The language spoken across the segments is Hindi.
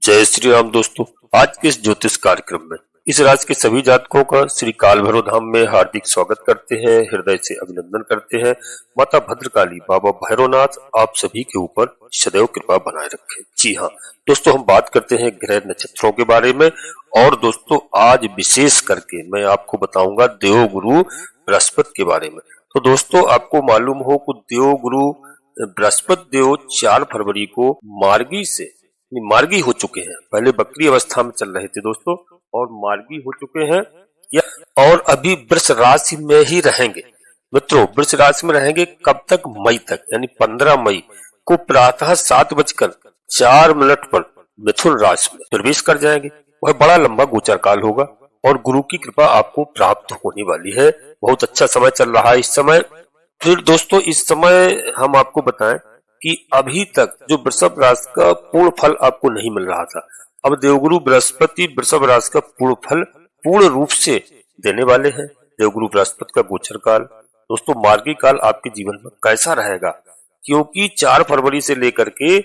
जय श्री राम दोस्तों। आज के इस ज्योतिष कार्यक्रम में इस राशि के सभी जातकों का श्री काल भैरव धाम में हार्दिक स्वागत करते हैं, हृदय से अभिनंदन करते हैं। माता भद्रकाली, बाबा भैरवनाथ आप सभी के ऊपर सदैव कृपा बनाए रखें। जी हाँ दोस्तों, हम बात करते हैं ग्रह नक्षत्रों के बारे में। और दोस्तों आज विशेष करके मैं आपको बताऊंगा देवगुरु बृहस्पति के बारे में। तो दोस्तों आपको मालूम हो कि देवगुरु बृहस्पति देव 4 फरवरी को मार्गी हो चुके हैं। पहले बकरी अवस्था में चल रहे थे दोस्तों और मार्गी हो चुके हैं और अभी वृष राशि में ही रहेंगे। मित्रों वृष राशि में रहेंगे कब तक? मई तक, यानी 15 मई को प्रातः 7:04 पर मिथुन राशि में प्रवेश कर जाएंगे। वह बड़ा लंबा गोचर काल होगा और गुरु की कृपा आपको प्राप्त होने वाली है। बहुत अच्छा समय चल रहा है इस समय। फिर दोस्तों इस समय हम आपको बताएं कि अभी तक जो वृषभ राशि का पूर्ण फल आपको नहीं मिल रहा था, अब देवगुरु बृहस्पति वृषभ राशि का पूर्ण फल पूर्ण रूप से देने वाले हैं। देवगुरु बृहस्पति का गोचर काल दोस्तों, मार्गी काल आपके जीवन में कैसा रहेगा? क्योंकि 4 फरवरी से लेकर के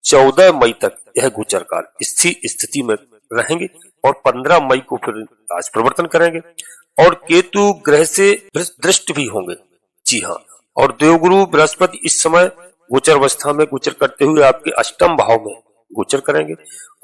14 मई तक यह गोचर काल इसी स्थिति में रहेंगे और 15 मई को फिर राशि परिवर्तन करेंगे और केतु ग्रह से दृष्ट भी होंगे। जी हाँ, और देवगुरु बृहस्पति इस समय गोचर अवस्था में गोचर करते हुए आपके अष्टम भाव में गोचर करेंगे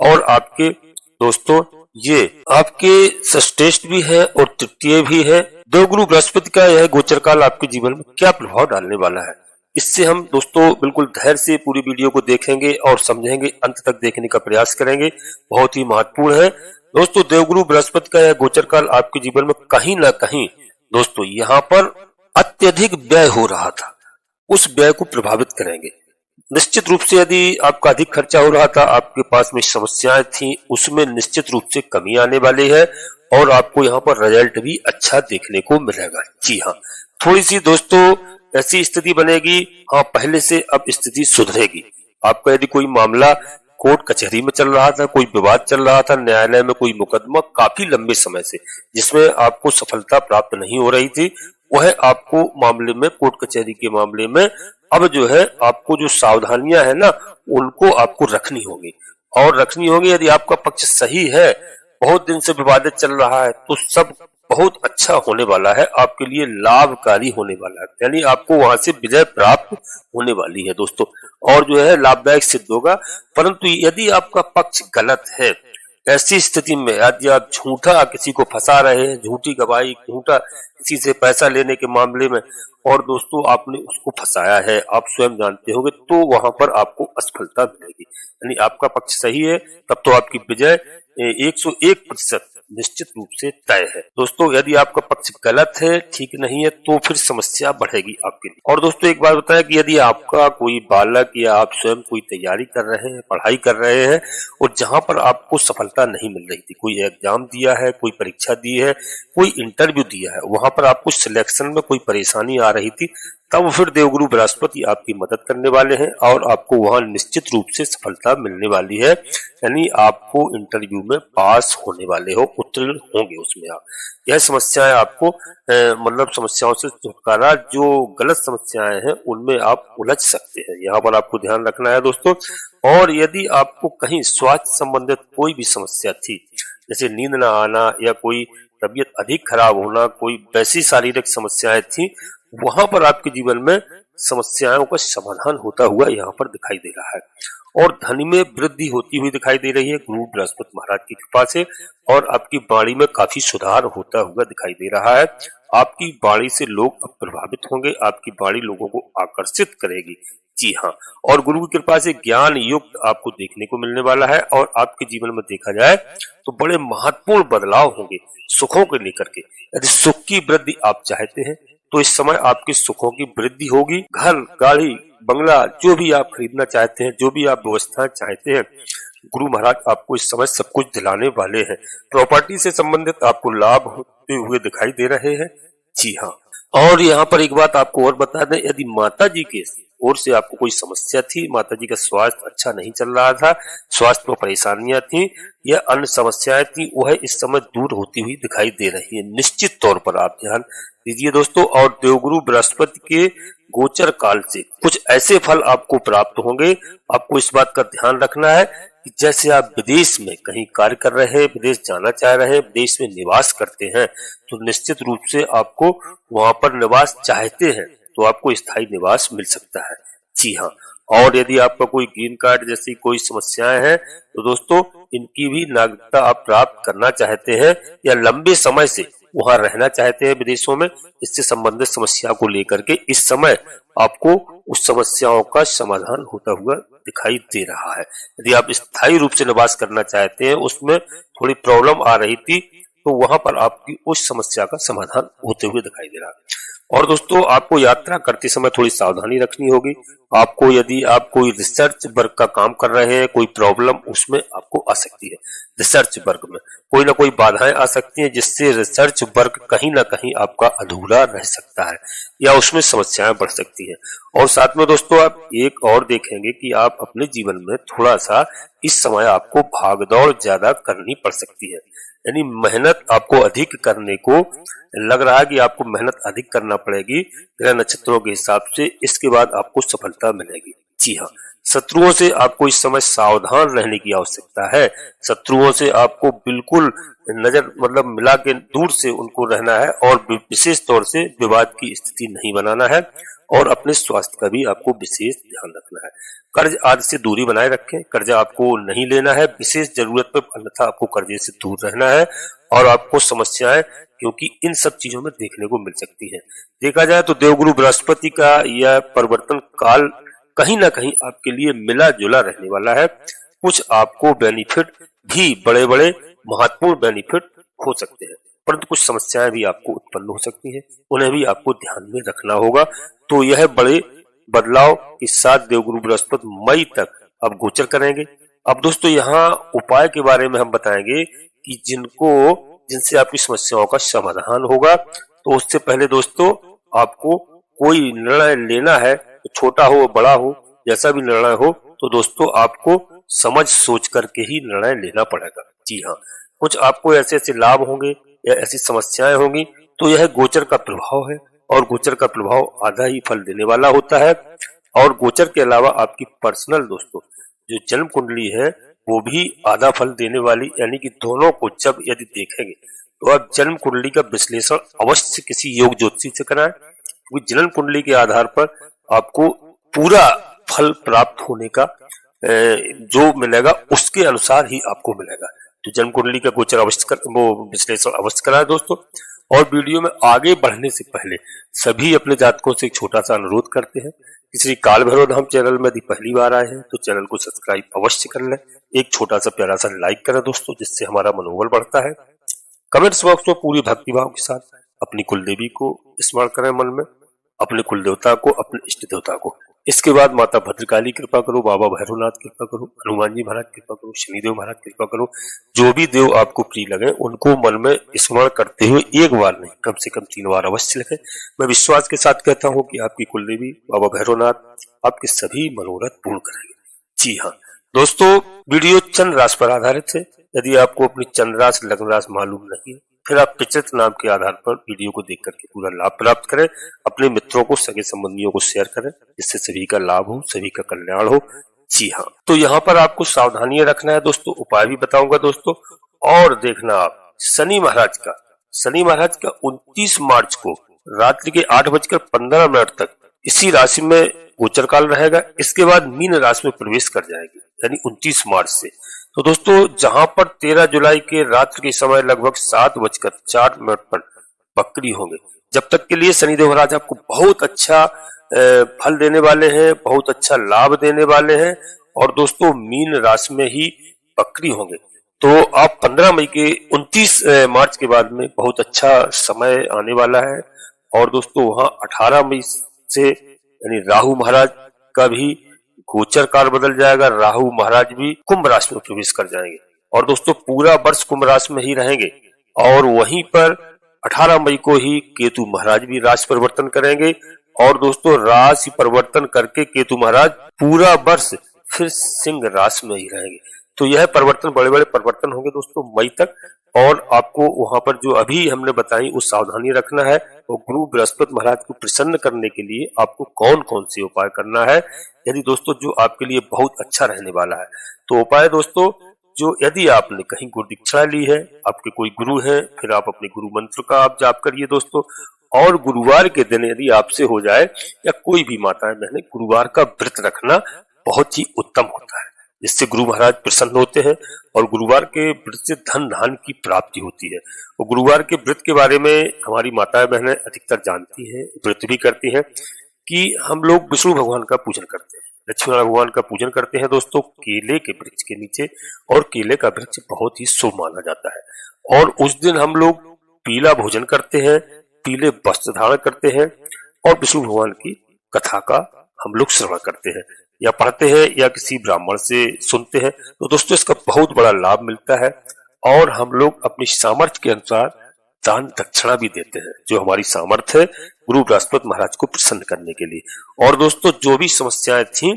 और आपके दोस्तों ये आपके षष्ठेष्ठ भी है और तृतीय भी है। देवगुरु बृहस्पति का यह गोचर काल आपके जीवन में क्या प्रभाव डालने वाला है, इससे हम दोस्तों बिल्कुल धैर्य से पूरी वीडियो को देखेंगे और समझेंगे, अंत तक देखने का प्रयास करेंगे। बहुत ही महत्वपूर्ण है दोस्तों। देवगुरु बृहस्पति का यह गोचर काल आपके जीवन में कहीं ना कहीं दोस्तों यहाँ पर अत्यधिक व्यय हो रहा था, उस व्यय को प्रभावित करेंगे। निश्चित रूप से यदि आपका अधिक खर्चा हो रहा था, आपके पास में समस्याएं थी, उसमें निश्चित रूप से कमी आने वाली है और आपको यहाँ पर रिजल्ट भी अच्छा देखने को मिलेगा। जी हाँ, थोड़ी सी दोस्तों ऐसी स्थिति बनेगी, हाँ पहले से अब स्थिति सुधरेगी। आपका यदि कोई मामला कोर्ट कचहरी में चल रहा था, कोई विवाद चल रहा था, न्यायालय में कोई मुकदमा काफी लंबे समय से जिसमें आपको सफलता प्राप्त नहीं हो रही थी, वह आपको मामले में कोर्ट कचहरी के मामले में अब जो है आपको जो सावधानियां है ना उनको आपको रखनी होगी और रखनी होगी। यदि आपका पक्ष सही है, बहुत दिन से विवादित चल रहा है, तो सब बहुत अच्छा होने वाला है, आपके लिए लाभकारी होने वाला है, यानी आपको वहां से विजय प्राप्त होने वाली है दोस्तों और जो है लाभदायक सिद्ध होगा। परंतु यदि आपका पक्ष गलत है, ऐसी स्थिति में यदि आप झूठा किसी को फंसा रहे हैं, झूठी गवाही, झूठा किसी से पैसा लेने के मामले में और दोस्तों आपने उसको फंसाया है, आप स्वयं जानते होंगे, तो वहां पर आपको असफलता मिलेगी। यानी आपका पक्ष सही है तब तो आपकी विजय 101% निश्चित रूप से तय है दोस्तों। यदि आपका पक्ष गलत है, ठीक नहीं है, तो फिर समस्या बढ़ेगी आपके लिए। और दोस्तों एक बात बताएं कि यदि आपका कोई बालक या आप स्वयं कोई तैयारी कर रहे हैं, पढ़ाई कर रहे हैं और जहां पर आपको सफलता नहीं मिल रही थी, कोई एग्जाम दिया है, कोई परीक्षा दी है, कोई इंटरव्यू दिया है, वहां पर आपको सिलेक्शन में कोई परेशानी आ रही थी, तब फिर देवगुरु बृहस्पति आपकी मदद करने वाले हैं और आपको वहां निश्चित रूप से सफलता मिलने वाली है। यानी आपको इंटरव्यू में पास होने वाले हो, उत्तीर्ण होंगे उसमें आप। यह समस्याएं आपको मतलब समस्याओं से छुटकारा, जो गलत समस्याएं हैं उनमें आप उलझ सकते हैं, यहाँ पर आपको ध्यान रखना है दोस्तों। और यदि आपको कहीं स्वास्थ्य संबंधित कोई भी समस्या थी, जैसे नींद न आना या कोई तबीयत अधिक खराब होना, कोई वैसी शारीरिक समस्याएं थी, वहां पर आपके जीवन में समस्याओं का समाधान होता हुआ यहाँ पर दिखाई दे रहा है और धन में वृद्धि होती हुई दिखाई दे रही है गुरु बृहस्पति महाराज की कृपा से और आपकी वाणी में काफी सुधार होता हुआ दिखाई दे रहा है। आपकी वाणी से लोग अब प्रभावित होंगे, आपकी वाणी लोगों को आकर्षित करेगी। जी हाँ, और गुरु की कृपा से ज्ञान युक्त आपको देखने को मिलने वाला है और आपके जीवन में देखा जाए तो बड़े महत्वपूर्ण बदलाव होंगे सुखों को लेकर के। यदि सुख की वृद्धि आप चाहते हैं तो इस समय आपके सुखों की वृद्धि होगी। घर, गाड़ी, बंगला, जो भी आप खरीदना चाहते हैं, जो भी आप व्यवस्था चाहते हैं, गुरु महाराज आपको इस समय सब कुछ दिलाने वाले हैं। प्रॉपर्टी से संबंधित आपको लाभ होते हुए दिखाई दे रहे हैं। जी हाँ, और यहाँ पर एक बात आपको और बता दें, यदि माता जी के ओर से आपको कोई समस्या थी, माता जी का स्वास्थ्य अच्छा नहीं चल रहा था, स्वास्थ्य में परेशानियां थी या अन्य समस्याएं थी, वह इस समय दूर होती हुई दिखाई दे रही है। निश्चित तौर पर आप ध्यान दीजिए दोस्तों। और देवगुरु बृहस्पति के गोचर काल से कुछ ऐसे फल आपको प्राप्त होंगे। आपको इस बात का ध्यान रखना है कि जैसे आप विदेश में कहीं कार्य कर रहे हैं, विदेश जाना चाह रहे हैं, विदेश में निवास करते हैं, तो निश्चित रूप से आपको वहां पर निवास चाहते हैं तो आपको स्थायी निवास मिल सकता है। जी हाँ। और यदि आपका कोई ग्रीन कार्ड जैसी कोई समस्याएं हैं तो दोस्तों इनकी भी नागरिकता आप प्राप्त करना चाहते हैं या लंबे समय से वहां रहना चाहते हैं विदेशों में, इससे संबंधित समस्या को लेकर के इस समय आपको उस समस्याओं का समाधान होता हुआ दिखाई दे रहा है। यदि आप स्थायी रूप से निवास करना चाहते हैं, उसमें थोड़ी प्रॉब्लम आ रही थी, तो वहां पर आपकी उस समस्या का समाधान होते हुए दिखाई दे रहा है। और दोस्तों आपको यात्रा करते समय थोड़ी सावधानी रखनी होगी। आपको यदि आप कोई रिसर्च वर्क का काम कर रहे हैं, कोई प्रॉब्लम उसमें आपको आ सकती है। रिसर्च वर्क में कोई ना कोई बाधाएं आ सकती हैं, जिससे रिसर्च वर्क कहीं ना कहीं आपका अधूरा रह सकता है या उसमें समस्याएं बढ़ सकती हैं। और साथ में दोस्तों आप एक और देखेंगे कि आप अपने जीवन में थोड़ा सा इस समय आपको भागदौड़ ज्यादा करनी पड़ सकती है, यानी मेहनत आपको अधिक करने को लग रहा है कि आपको मेहनत अधिक करना पड़ेगी ग्रह नक्षत्रों के हिसाब से। इसके बाद आपको सफलता मिलेगी। जी हाँ। शत्रुओं से आपको इस समय सावधान रहने की आवश्यकता है। शत्रुओं से आपको बिल्कुल नजर मिला के दूर से उनको रहना है और विशेष तौर से विवाद की स्थिति नहीं बनाना है और अपने स्वास्थ्य का भी आपको विशेष ध्यान रखना है। कर्ज आदि से दूरी बनाए रखें। कर्जा आपको नहीं लेना है विशेष जरूरत पर, अन्यथा आपको कर्जे से दूर रहना है और आपको समस्याएं क्योंकि इन सब चीजों में देखने को मिल सकती है। देखा जाए तो देवगुरु बृहस्पति का यह परिवर्तन काल कहीं ना कहीं आपके लिए मिला जुला रहने वाला है। कुछ आपको बेनिफिट भी, बड़े बड़े महत्वपूर्ण बेनिफिट हो सकते हैं, परंतु कुछ समस्याएं भी आपको उत्पन्न हो सकती हैं, उन्हें भी आपको ध्यान में रखना होगा। तो यह बड़े बदलाव के साथ देवगुरु बृहस्पति मई तक अब गोचर करेंगे। अब दोस्तों यहाँ उपाय के बारे में हम बताएंगे कि जिनसे आपकी समस्याओं का समाधान होगा। तो उससे पहले दोस्तों आपको कोई निर्णय लेना है, तो छोटा हो बड़ा हो, जैसा भी निर्णय हो, तो दोस्तों आपको समझ सोच करके ही निर्णय लेना पड़ेगा। जी हाँ। कुछ आपको ऐसे ऐसे लाभ होंगे या ऐसी समस्याएं होंगी, तो यह गोचर का प्रभाव है और गोचर का प्रभाव आधा ही फल देने वाला होता है। और गोचर के अलावा आपकी पर्सनल दोस्तों जो जन्म कुंडली है वो भी आधा फल देने वाली, यानी कि दोनों को जब यदि देखेंगे तो आप जन्म कुंडली का विश्लेषण अवश्य किसी योग ज्योतिषी से कराएं, क्योंकि जन्म कुंडली के आधार पर आपको पूरा फल प्राप्त होने का जो मिलेगा उसके अनुसार ही आपको मिलेगा। तो जन्म कुंडली का गोचर विश्लेषण अवश्य कराएं दोस्तों। और वीडियो में आगे बढ़ने से पहले सभी अपने जातकों से एक छोटा सा अनुरोध करते हैं कि श्री काल भैरव धाम चैनल में यदि पहली बार आए हैं तो चैनल को सब्सक्राइब अवश्य कर लें। एक छोटा सा प्यारा सा लाइक करें दोस्तों, जिससे हमारा मनोबल बढ़ता है। कमेंट्स बॉक्स में पूरी भक्तिभाव के साथ अपनी कुलदेवी को स्मरण करें मन में, अपने कुल देवता को, अपने इष्ट देवता को। इसके बाद माता भद्रकाली कृपा करो, बाबा भैरवनाथ कृपा करो, हनुमान जी महाराज कृपा करो, शनिदेव महाराज कृपा करो। जो भी देव आपको प्रिय लगे उनको मन में स्मरण करते हुए एक बार नहीं कम से कम 3 बार अवश्य लिखें। मैं विश्वास के साथ कहता हूँ कि आपकी कुलदेवी बाबा भैरवनाथ आपके सभी मनोरथ पूर्ण करेंगे। जी हाँ दोस्तों, वीडियो चंद्र राशि पर आधारित है। यदि आपको अपनी चंद्र राशि लग्न राशि मालूम नहीं है, फिर आप पिचत नाम के आधार पर वीडियो को देख करके पूरा लाभ प्राप्त करें। अपने मित्रों को, सगे संबंधियों को शेयर करें, जिससे सभी का लाभ हो, सभी का कल्याण हो। जी हाँ, तो यहाँ पर आपको सावधानियां रखना है दोस्तों, उपाय भी बताऊंगा दोस्तों। और देखना आप शनि महाराज का 29 मार्च को रात्रि के 8:15 तक इसी राशि में गोचर काल रहेगा। इसके बाद मीन राशि में प्रवेश कर जाएगी, यानी 29 मार्च से। तो दोस्तों जहां पर 13 जुलाई के रात्रि के समय लगभग 7:04 पर बकरी होंगे, जब तक के लिए शनिदेव महाराज आपको बहुत अच्छा फल देने वाले हैं, बहुत अच्छा लाभ देने वाले हैं। और दोस्तों मीन राशि में ही बकरी होंगे, तो आप 15 मई के 29 मार्च के बाद में बहुत अच्छा समय आने वाला है। और दोस्तों वहां 18 मई से यानी राहु महाराज का भी गोचर काल बदल जाएगा। राहु महाराज भी कुंभ राशि में प्रवेश कर जाएंगे और दोस्तों पूरा वर्ष कुंभ राशि में ही रहेंगे। और वहीं पर 18 मई को ही केतु महाराज भी राशि परिवर्तन करेंगे और दोस्तों राशि परिवर्तन करके केतु महाराज पूरा वर्ष फिर सिंह राशि में ही रहेंगे। तो यह परिवर्तन, बड़े बड़े परिवर्तन होंगे दोस्तों मई तक। और आपको वहां पर जो अभी हमने बताई वो सावधानी रखना है। और गुरु बृहस्पति महाराज को प्रसन्न करने के लिए आपको कौन कौन से उपाय करना है, यदि दोस्तों जो आपके लिए बहुत अच्छा रहने वाला है। तो उपाय दोस्तों, जो यदि आपने कहीं गुरु दीक्षा ली है, आपके कोई गुरु है, फिर आप अपने गुरु मंत्र का आप जाप करिए दोस्तों। और गुरुवार के दिन यदि आपसे हो जाए, या कोई भी माताएं बहनें, गुरुवार का व्रत रखना बहुत ही उत्तम होता है, जिससे गुरु महाराज प्रसन्न होते हैं। और गुरुवार के व्रत से धन धान की प्राप्ति होती है। और गुरुवार के व्रत के बारे में हमारी माताएं बहनें अधिकतर जानती हैं, व्रत भी करती हैं, कि हम लोग विष्णु भगवान का पूजन करते हैं, लक्ष्मी भगवान का पूजन करते हैं दोस्तों केले के वृक्ष के नीचे। और केले का वृक्ष बहुत ही शुभ माना जाता है। और उस दिन हम लोग पीला भोजन करते हैं, पीले वस्त्र धारण करते हैं, और विष्णु भगवान की कथा का हम लोग श्रवण करते हैं, या पढ़ते हैं, या किसी ब्राह्मण से सुनते हैं। तो दोस्तों इसका बहुत बड़ा लाभ मिलता है। और हम लोग अपनी सामर्थ्य के अनुसार दान दक्षिणा भी देते हैं, जो हमारी सामर्थ्य है गुरु बृहस्पति महाराज को प्रसन्न करने के लिए। और दोस्तों जो भी समस्याएं थी,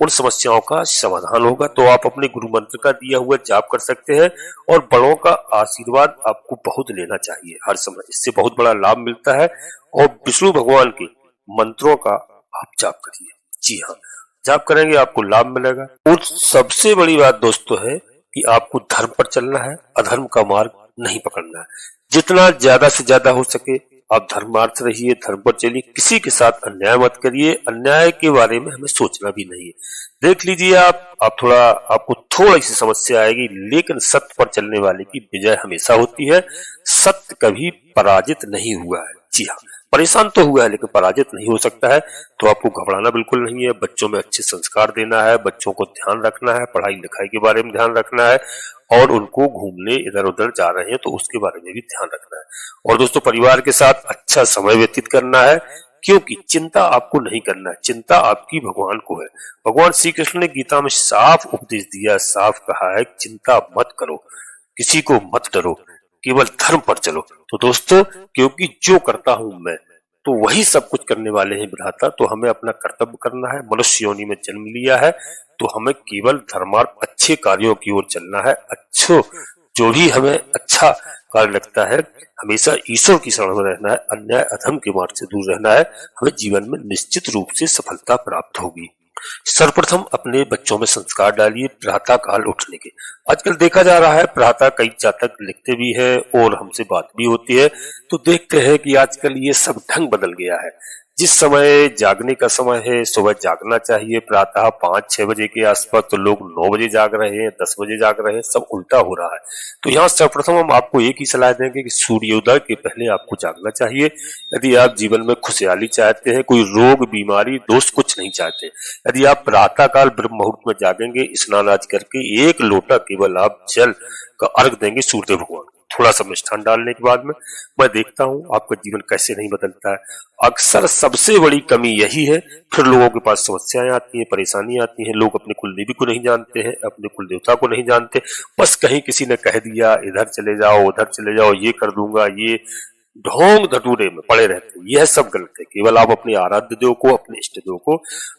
उन समस्याओं का समाधान होगा। तो आप अपने गुरु मंत्र का दिया हुआ जाप कर सकते हैं। और बड़ों का आशीर्वाद आपको बहुत लेना चाहिए हर समय, इससे बहुत बड़ा लाभ मिलता है। और विष्णु भगवान के मंत्रों का आप जाप करिए। जी हाँ, जाप करेंगे आपको लाभ मिलेगा। और सबसे बड़ी बात दोस्तों है कि आपको धर्म पर चलना है, अधर्म का मार्ग नहीं पकड़ना है। जितना ज्यादा से ज्यादा हो सके आप धर्म मार्ग से रहिए, धर्म पर चलिए, किसी के साथ अन्याय मत करिए। अन्याय के बारे में हमें सोचना भी नहीं है। देख लीजिए आपको थोड़ी सी समस्या आएगी, लेकिन सत्य पर चलने वाले की विजय हमेशा होती है। सत्य कभी पराजित नहीं हुआ है। जी हाँ, परेशान तो हुआ है लेकिन पराजित नहीं हो सकता है। तो आपको घबराना बिल्कुल नहीं है। बच्चों में अच्छे संस्कार देना है, बच्चों को ध्यान रखना है, पढ़ाई लिखाई के बारे में ध्यान रखना है, और उनको घूमने इधर उधर जा रहे हैं तो उसके बारे में भी ध्यान रखना है। और दोस्तों परिवार के साथ अच्छा समय व्यतीत करना है, क्योंकि चिंता आपको नहीं करना है, चिंता आपकी भगवान को है। भगवान श्री कृष्ण ने गीता में साफ उपदेश दिया, साफ कहा है चिंता मत करो, किसी को मत डरो, केवल धर्म पर चलो। तो दोस्तों क्योंकि जो करता हूं मैं, तो वही सब कुछ करने वाले हैं विधाता। तो हमें अपना कर्तव्य करना है। मनुष्य योनि में जन्म लिया है तो हमें केवल धर्मार्थ अच्छे कार्यों की ओर चलना है। अच्छो जो भी हमें अच्छा कार्य लगता है, हमेशा ईश्वर की शरण में रहना है, अन्याय अधर्म के मार्ग से दूर रहना है। हमें जीवन में निश्चित रूप से सफलता प्राप्त होगी। सर्वप्रथम अपने बच्चों में संस्कार डालिए प्रातः काल उठने के। आजकल देखा जा रहा है प्रातः कई जातक लिखते भी है और हमसे बात भी होती है, तो देखते हैं कि आजकल ये सब ढंग बदल गया है। जिस समय जागने का समय है, सुबह जागना चाहिए प्रातः 5-6 बजे के आसपास, तो लोग 9 बजे जाग रहे हैं, 10 बजे जाग रहे हैं, सब उल्टा हो रहा है। तो यहाँ सर्वप्रथम हम आपको एक ही सलाह देंगे कि सूर्योदय के पहले आपको जागना चाहिए। यदि आप जीवन में खुशहाली चाहते हैं, कोई रोग बीमारी दोष कुछ नहीं चाहते, यदि आप प्रातः काल ब्रह्म मुहूर्त में जागेंगे, स्नान आदि करके 1 लोटा केवल आप जल का अर्घ देंगे सूर्यदेव भगवान को, थोड़ा सा मिष्ठान डालने के बाद में, मैं देखता हूं आपका जीवन कैसे नहीं बदलता है। अक्सर सबसे बड़ी कमी यही है। फिर लोगों के पास समस्याएं आती हैं, परेशानी आती हैं। लोग अपने कुलदेवी को नहीं जानते हैं, अपने कुल देवता को नहीं जानते। बस कहीं किसी ने कह दिया इधर चले जाओ, उधर चले जाओ, ये कर दूंगा, ये ढोंग धतूरे में पड़े रहते हैं। यह सब गलत है। केवल आप अपने आराध्य देव को, अपने इष्ट देव को,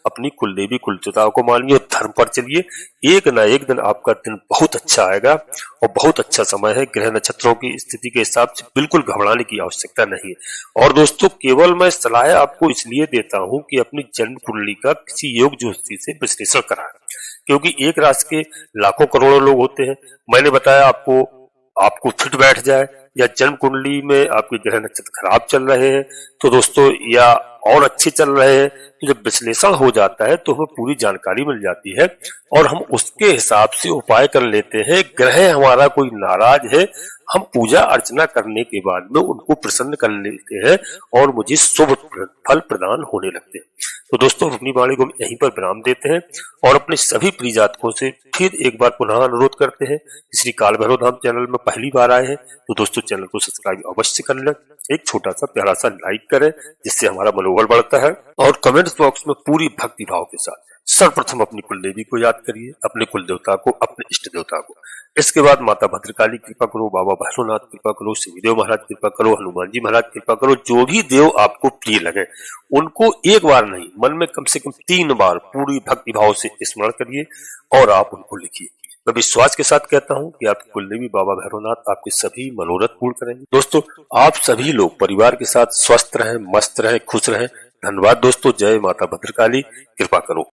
अपनी कुलदेवी कुलदेवताओं को मानिए, धर्म पर चलिए। एक ना एक दिन आपका दिन बहुत अच्छा आएगा और बहुत अच्छा समय है। ग्रह नक्षत्रों की स्थिति के हिसाब से बिल्कुल घबराने की आवश्यकता नहीं है। और दोस्तों केवल मैं सलाह आपको इसलिए देता हूं कि अपनी जन्म कुंडली का किसी योग ज्योतिषी से विश्लेषण कराएं, क्योंकि एक राशि के लाखों करोड़ों लोग होते हैं। मैंने बताया आपको फिट बैठ जाए, या जन्म कुंडली में आपके ग्रह नक्षत्र खराब चल रहे हैं तो दोस्तों, या और अच्छे चल रहे हैं, तो जब विश्लेषण हो जाता है तो हमें पूरी जानकारी मिल जाती है और हम उसके हिसाब से उपाय कर लेते हैं। ग्रह हमारा कोई नाराज है, हम पूजा अर्चना करने के बाद में उनको प्रसन्न कर लेते हैं और मुझे शुभ फल प्रदान होने लगते हैं। तो दोस्तों अपनी वाणी को यहीं पर विराम देते हैं और अपने सभी प्रिय जातकों से फिर एक बार पुनः अनुरोध करते हैं। श्री काल भैरव धाम चैनल में पहली बार आए हैं तो दोस्तों चैनल को सब्सक्राइब अवश्य कर लें, एक छोटा सा प्यारा सा लाइक करें जिससे हमारा मनोबल बढ़ता है, और कमेंट्स बॉक्स में पूरी भक्ति भाव के साथ सर्वप्रथम अपनी कुल देवी को याद करिए, अपने कुल देवता को, अपने इष्ट देवता को। इसके बाद माता भद्रकाली कृपा करो, बाबा भैरवनाथ कृपा करो, शनिदेव महाराज कृपा करो, हनुमान जी महाराज कृपा करो। जो भी देव आपको प्रिय लगे उनको एक बार नहीं, मन में कम से कम 3 बार पूरी भक्ति भाव से स्मरण करिए और आप उनको लिखिए। मैं विश्वास के साथ कहता हूं कि आपकी कुलदेवी बाबा भैरवनाथ आपके सभी मनोरथ पूर्ण करेंगे। दोस्तों, आप सभी लोग परिवार के साथ स्वस्थ रहें, मस्त रहें, खुश रहें। धन्यवाद दोस्तों। जय माता भद्रकाली, कृपा करो।